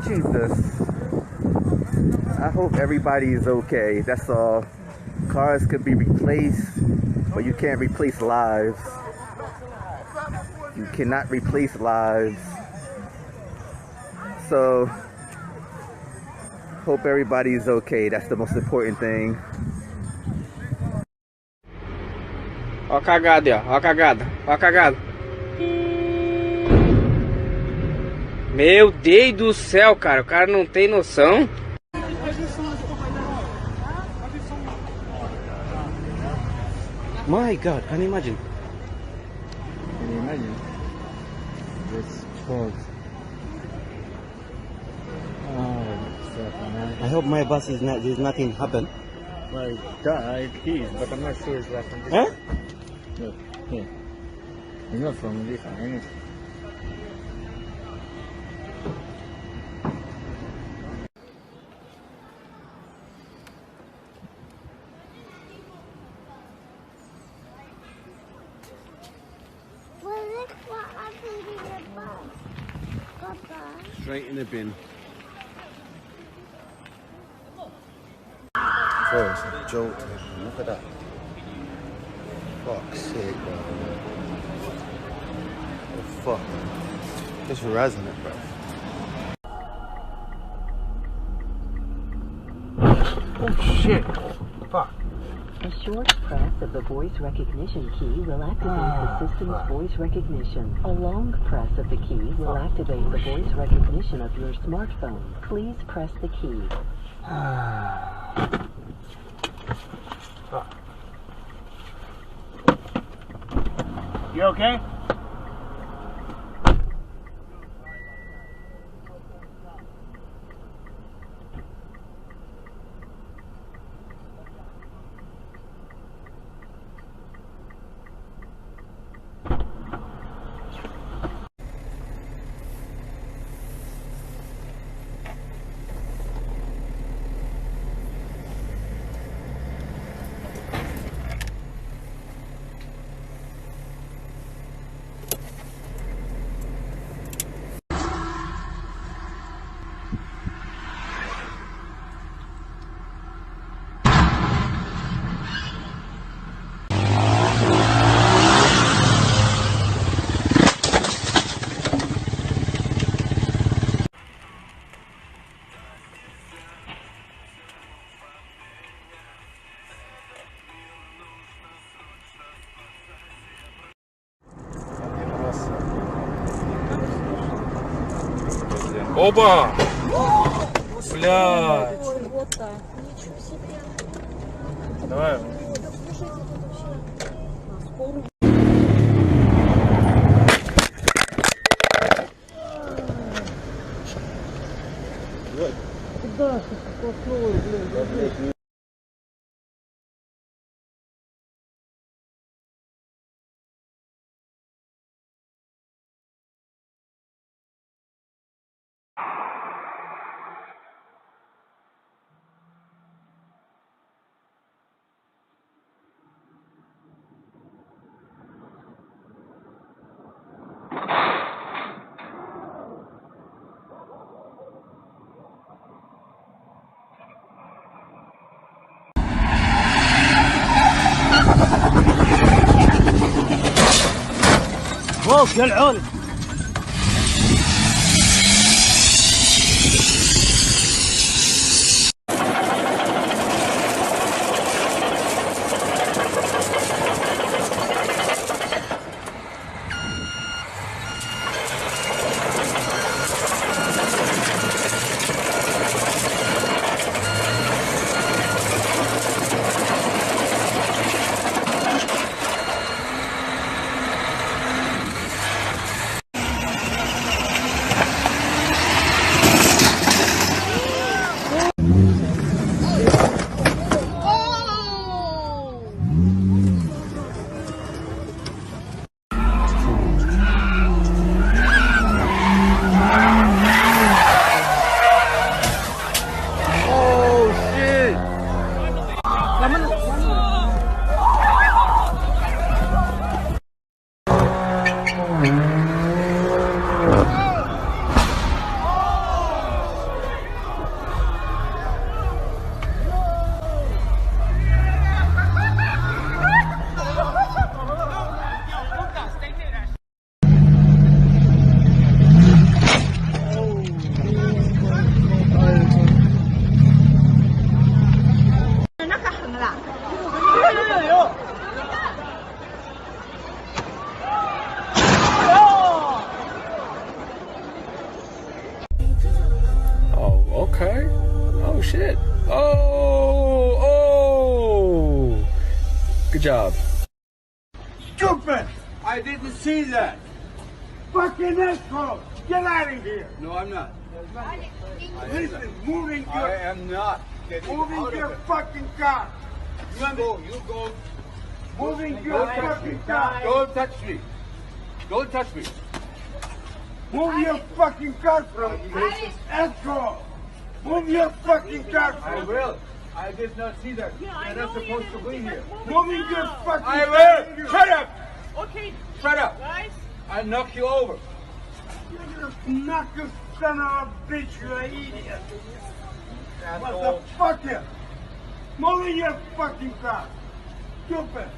Jesus. I hope everybody is okay. That's all. Cars could be replaced, but you can't replace lives. You cannot replace lives. So, hope everybody is okay. That's the most important thing. Ó a cagada aí, ó. Ó a cagada. Ó a cagada. Meu Deus do céu, cara. O cara não tem noção. My God, can you imagine? Can you imagine? This fog. I hope my bus is not. There's nothing happen. Well, it is, but I'm not sure it's like from this. Huh? Look, here. It's not from this one, is it? Well, look what happened in the bus, Papa. Straight in the bin. Bro, it's a joke. Look at that. Fuck's sake, bro. Oh, fuck. Just razzing it, bro. Oh shit. Fuck. A short press of the voice recognition key will activate the system's voice recognition. A long press of the key will activate the voice recognition of your smartphone. Please press the key. You okay? Оба! Блядь! Вот так. Ничего себе. Давай. Куда ты такой, блин? فوق يا العولي. Okay. Oh shit. Oh. Good job. Stupid! I didn't see that. Fucking asshole! Get out of here! No, I'm not. Listen, moving your... I am not. Moving your fucking car. You go. Moving your fucking car. Don't touch me. Don't touch me. Move your fucking car from me. Asshole. Move your fucking car from me. I will. I did not see that. You're not supposed to be here. Moving your fucking car. I will. Shut up. Okay. Shut up. Guys. I'll knock you over. You're gonna knock you son of a bitch, you idiot. What the fuck? Moving your fucking car. Stupid.